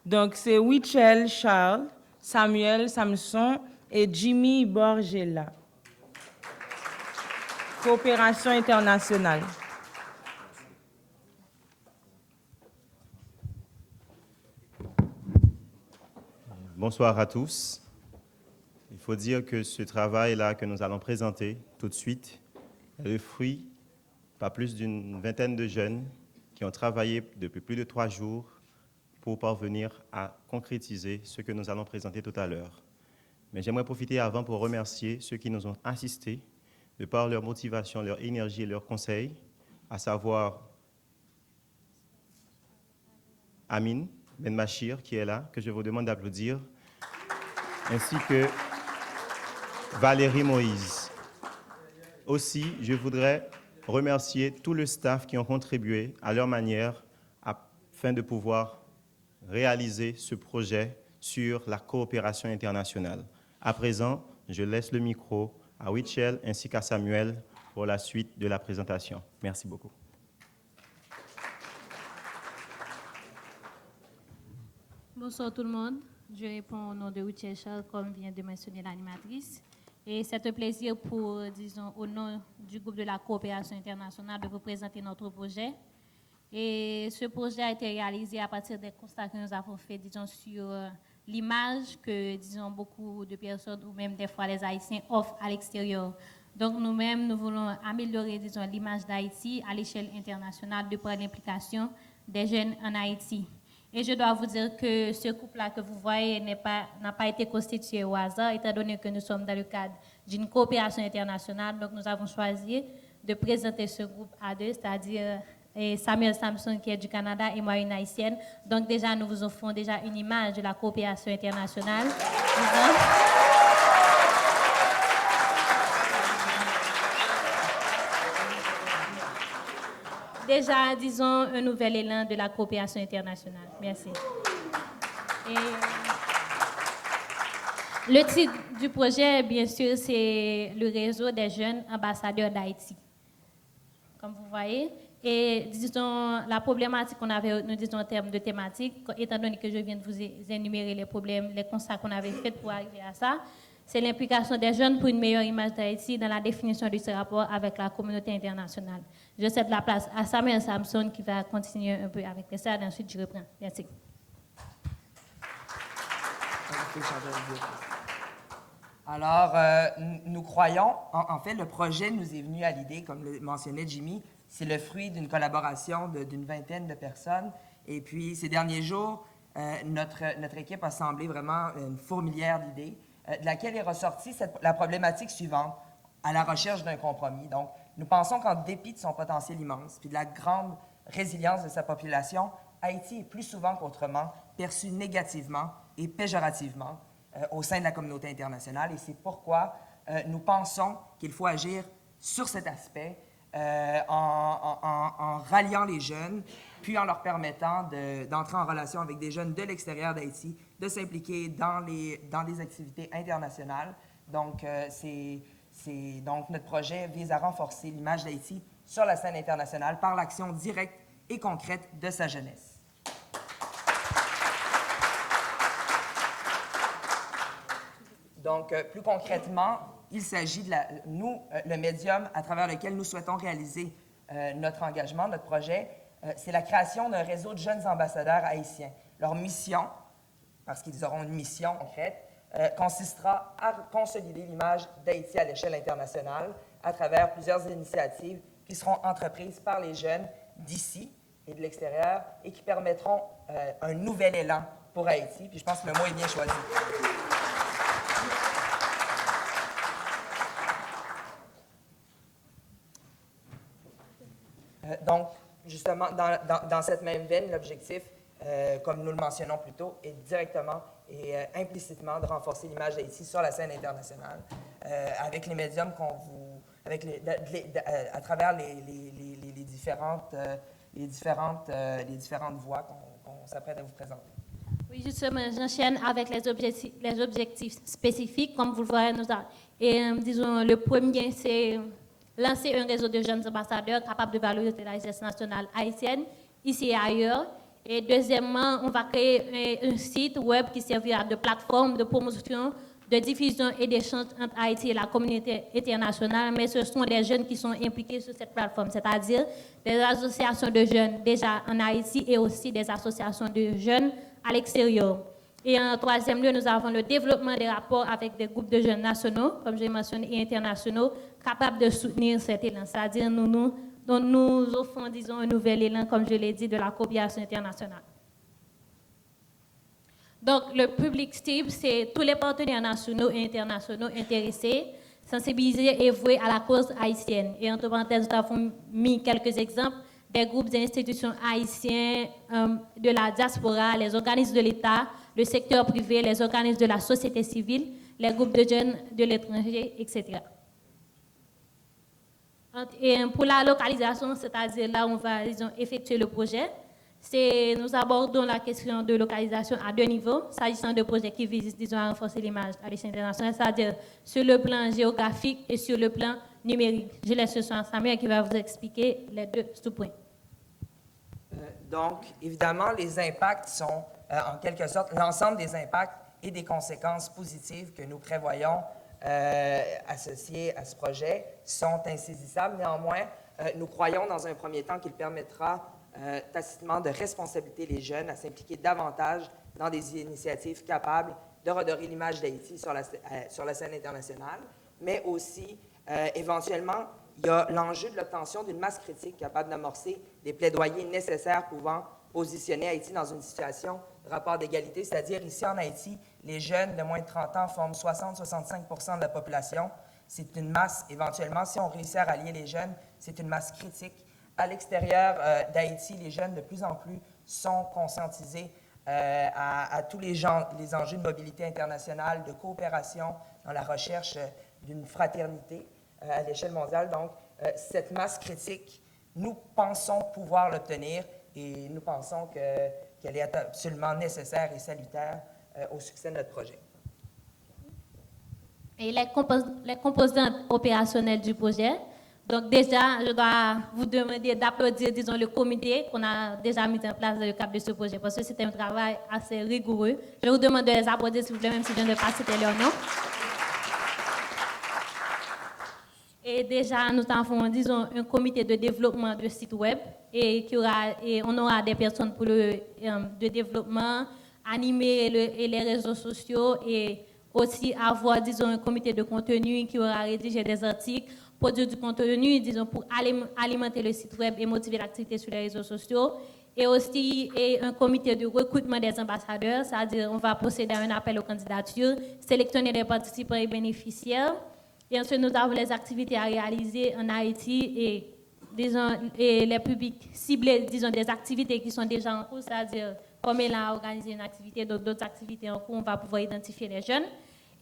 Donc, c'est Wichel Charles, Samuel Samson et Jimmy Borgella. Coopération internationale. Bonsoir à tous. Il faut dire que ce travail-là que nous allons présenter tout de suite est le fruit, pas plus d'une vingtaine de jeunes qui ont travaillé depuis plus de 3 jours pour parvenir à concrétiser ce que nous allons présenter tout à l'heure. Mais j'aimerais profiter avant pour remercier ceux qui nous ont assistés de par leur motivation, leur énergie et leurs conseils, à savoir Amine Ben Machir qui est là, que je vous demande d'applaudir, ainsi que Valérie Moïse. Aussi, je voudrais remercier tout le staff qui ont contribué à leur manière afin de pouvoir réaliser ce projet sur la coopération internationale. À présent, je laisse le micro à Wichel ainsi qu'à Samuel pour la suite de la présentation. Merci beaucoup. Bonsoir tout le monde. Je réponds au nom de Wichel Charles, comme vient de mentionner l'animatrice. Et c'est un plaisir pour, disons, au nom du groupe de la coopération internationale de vous présenter notre projet. Et ce projet a été réalisé à partir des constats que nous avons faits, disons, sur l'image que, disons, beaucoup de personnes ou même des fois les Haïtiens offrent à l'extérieur. Donc nous-mêmes, nous voulons améliorer, disons, l'image d'Haïti à l'échelle internationale de par l'implication des jeunes en Haïti. Et je dois vous dire que ce couple-là que vous voyez n'a pas été constitué au hasard, étant donné que nous sommes dans le cadre d'une coopération internationale. Donc nous avons choisi de présenter ce groupe à deux, c'est-à-dire Samuel Samson qui est du Canada et moi une haïtienne. Donc déjà, nous vous offrons déjà une image de la coopération internationale. Déjà, disons, un nouvel élan de la coopération internationale. Merci. Et le titre du projet, bien sûr, c'est le réseau des jeunes ambassadeurs d'Haïti. Comme vous voyez. Et disons, la problématique qu'on avait, nous disons en termes de thématique, étant donné que je viens de vous énumérer les problèmes, les constats qu'on avait faits pour arriver à ça, c'est l'implication des jeunes pour une meilleure image d'Haïti dans la définition de ce rapport avec la communauté internationale. Je cède la place à Samuel Samson qui va continuer un peu avec ça, et ensuite je reprends. Merci. Alors, nous croyons, en fait, le projet nous est venu à l'idée, comme le mentionnait Jimmy, c'est le fruit d'une collaboration d'une vingtaine de personnes. Et puis, ces derniers jours, notre équipe a semblé vraiment une fourmilière d'idées, de laquelle est ressortie la problématique suivante, à la recherche d'un compromis. Donc, nous pensons qu'en dépit de son potentiel immense, puis de la grande résilience de sa population, Haïti est plus souvent qu'autrement perçu négativement et péjorativement au sein de la communauté internationale. Et c'est pourquoi nous pensons qu'il faut agir sur cet aspect en ralliant les jeunes, puis en leur permettant d'entrer en relation avec des jeunes de l'extérieur d'Haïti, de s'impliquer dans les activités internationales. Donc, donc, notre projet vise à renforcer l'image d'Haïti sur la scène internationale par l'action directe et concrète de sa jeunesse. Donc, plus concrètement, il s'agit de le médium à travers lequel nous souhaitons réaliser notre engagement, notre projet, c'est la création d'un réseau de jeunes ambassadeurs haïtiens. Leur mission, parce qu'ils auront une mission concrète, consistera à consolider l'image d'Haïti à l'échelle internationale à travers plusieurs initiatives qui seront entreprises par les jeunes d'ici et de l'extérieur et qui permettront un nouvel élan pour Haïti. Puis je pense que le mot est bien choisi. Donc, justement, dans cette même veine, l'objectif, comme nous le mentionnons plus tôt, est directement et implicitement de renforcer l'image d'Haïti sur la scène internationale avec les médiums à travers les différentes voies qu'on s'apprête à vous présenter. Oui, justement, j'enchaîne avec les objectifs spécifiques. Comme vous le voyez, disons, le premier, c'est lancer un réseau de jeunes ambassadeurs capables de valoriser la richesse nationale haïtienne, ici et ailleurs, Et deuxièmement, on va créer un site web qui servira de plateforme de promotion, de diffusion et d'échange entre Haïti et la communauté internationale, mais ce sont des jeunes qui sont impliqués sur cette plateforme, c'est-à-dire des associations de jeunes déjà en Haïti et aussi des associations de jeunes à l'extérieur. Et en troisième lieu, nous avons le développement des rapports avec des groupes de jeunes nationaux, comme j'ai mentionné, et internationaux, capables de soutenir cet élan. C'est-à-dire, nous offrons, disons, un nouvel élan, comme je l'ai dit, de la coopération internationale. Donc, le public cible, c'est tous les partenaires nationaux et internationaux intéressés, sensibilisés et voués à la cause haïtienne. Et entre parenthèses, nous avons mis quelques exemples des groupes et institutions haïtiens de la diaspora, les organismes de l'État, le secteur privé, les organismes de la société civile, les groupes de jeunes de l'étranger, etc. Et pour la localisation, c'est-à-dire là où on va, disons, effectuer le projet, nous abordons la question de localisation à deux niveaux, s'agissant de projets qui visent, disons, à renforcer l'image à l'échelle internationale, c'est-à-dire sur le plan géographique et sur le plan numérique. Je laisse ce soir Samuel qui va vous expliquer les deux sous-points. Donc, évidemment, les impacts sont, en quelque sorte, l'ensemble des impacts et des conséquences positives que nous prévoyons associées à ce projet sont insaisissables. Néanmoins, nous croyons dans un premier temps qu'il permettra tacitement de responsabiliser les jeunes à s'impliquer davantage dans des initiatives capables de redorer l'image d'Haïti sur la scène internationale, mais aussi, éventuellement, il y a l'enjeu de l'obtention d'une masse critique capable d'amorcer des plaidoyers nécessaires pouvant positionner Haïti dans une situation de rapport d'égalité, c'est-à-dire ici en Haïti, les jeunes de moins de 30 ans forment 60-65% de la population. C'est une masse, éventuellement, si on réussit à rallier les jeunes, c'est une masse critique. À l'extérieur d'Haïti, les jeunes de plus en plus sont conscientisés à tous les enjeux de mobilité internationale, de coopération dans la recherche d'une fraternité à l'échelle mondiale. Donc, cette masse critique, nous pensons pouvoir l'obtenir et nous pensons qu'elle est absolument nécessaire et salutaire au succès de notre projet. Et les composantes opérationnelles du projet. Donc déjà, je dois vous demander d'applaudir, disons, le comité qu'on a déjà mis en place dans le cadre de ce projet, parce que c'était un travail assez rigoureux. Je vous demande de les applaudir, s'il vous plaît, même si je ne vais pas citer leur nom. Et déjà, nous avons, disons, un comité de développement de site web et on aura des personnes pour le développement, animer les réseaux sociaux et aussi avoir, disons, un comité de contenu qui aura rédigé des articles, produire du contenu, disons, pour alimenter le site web et motiver l'activité sur les réseaux sociaux. Et aussi un comité de recrutement des ambassadeurs, c'est-à-dire on va procéder à un appel aux candidatures, sélectionner des participants et bénéficiaires. Et ensuite, nous avons les activités à réaliser en Haïti et, disons, et les publics ciblés, disons, des activités qui sont déjà en cours, c'est-à-dire comme elle a organisé une activité, d'autres activités en cours, on va pouvoir identifier les jeunes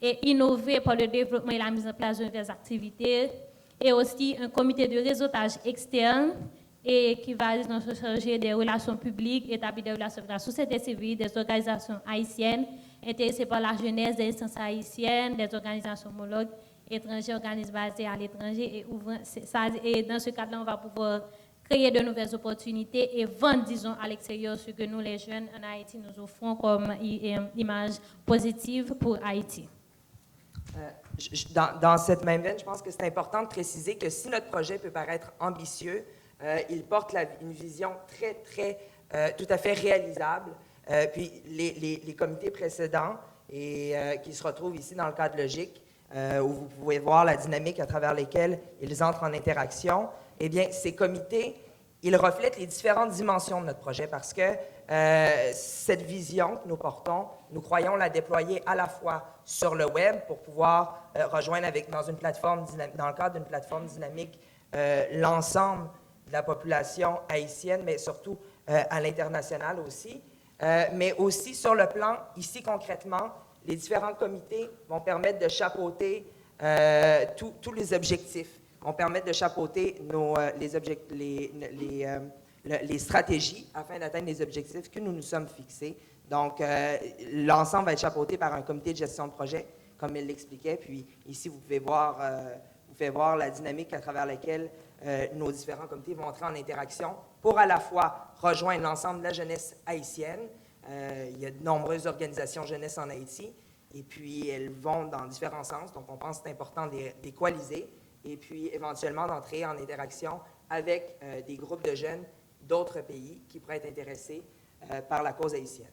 et innover par le développement et la mise en place de nouvelles activités. Et aussi un comité de réseautage externe et qui va, disons, se charger des relations publiques, établir des relations avec la société civile, des organisations haïtiennes intéressées par la jeunesse, des instances haïtiennes, des organisations homologues étrangers, organismes basés à l'étranger. Et dans ce cadre-là, on va pouvoir créer de nouvelles opportunités et vendre, disons, à l'extérieur ce que nous, les jeunes en Haïti, nous offrons comme image positive pour Haïti. Dans cette même veine, je pense que c'est important de préciser que si notre projet peut paraître ambitieux, il porte une vision tout à fait réalisable. Puis les comités précédents et qui se retrouvent ici dans le cadre logique, où vous pouvez voir la dynamique à travers lesquelles ils entrent en interaction, eh bien, ces comités, ils reflètent les différentes dimensions de notre projet parce que cette vision que nous portons, nous croyons la déployer à la fois sur le web pour pouvoir rejoindre dans le cadre d'une plateforme dynamique l'ensemble de la population haïtienne, mais surtout à l'international aussi, mais aussi sur le plan, ici concrètement, les différents comités vont permettre de chapeauter tous les objectifs, vont permettre de chapeauter les stratégies afin d'atteindre les objectifs que nous nous sommes fixés. Donc, l'ensemble va être chapeauté par un comité de gestion de projet, comme il l'expliquait. Puis ici, vous pouvez voir la dynamique à travers laquelle nos différents comités vont entrer en interaction pour à la fois rejoindre l'ensemble de la jeunesse haïtienne. Il y a de nombreuses organisations jeunesse en Haïti, et puis elles vont dans différents sens, donc on pense que c'est important de les coaliser, et puis éventuellement d'entrer en interaction avec des groupes de jeunes d'autres pays qui pourraient être intéressés par la cause haïtienne.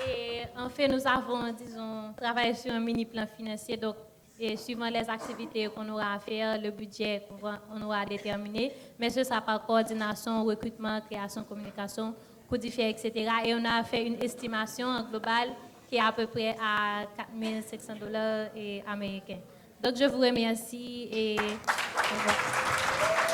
Et en fait, nous avons, disons, travaillé sur un mini-plan financier. Donc, et suivant les activités qu'on aura à faire, le budget qu'on aura à déterminer, mais ce sera par coordination, recrutement, création, communication, codifier, etc. Et on a fait une estimation en global qui est à peu près à $4 500 américains. Donc, je vous remercie et au revoir.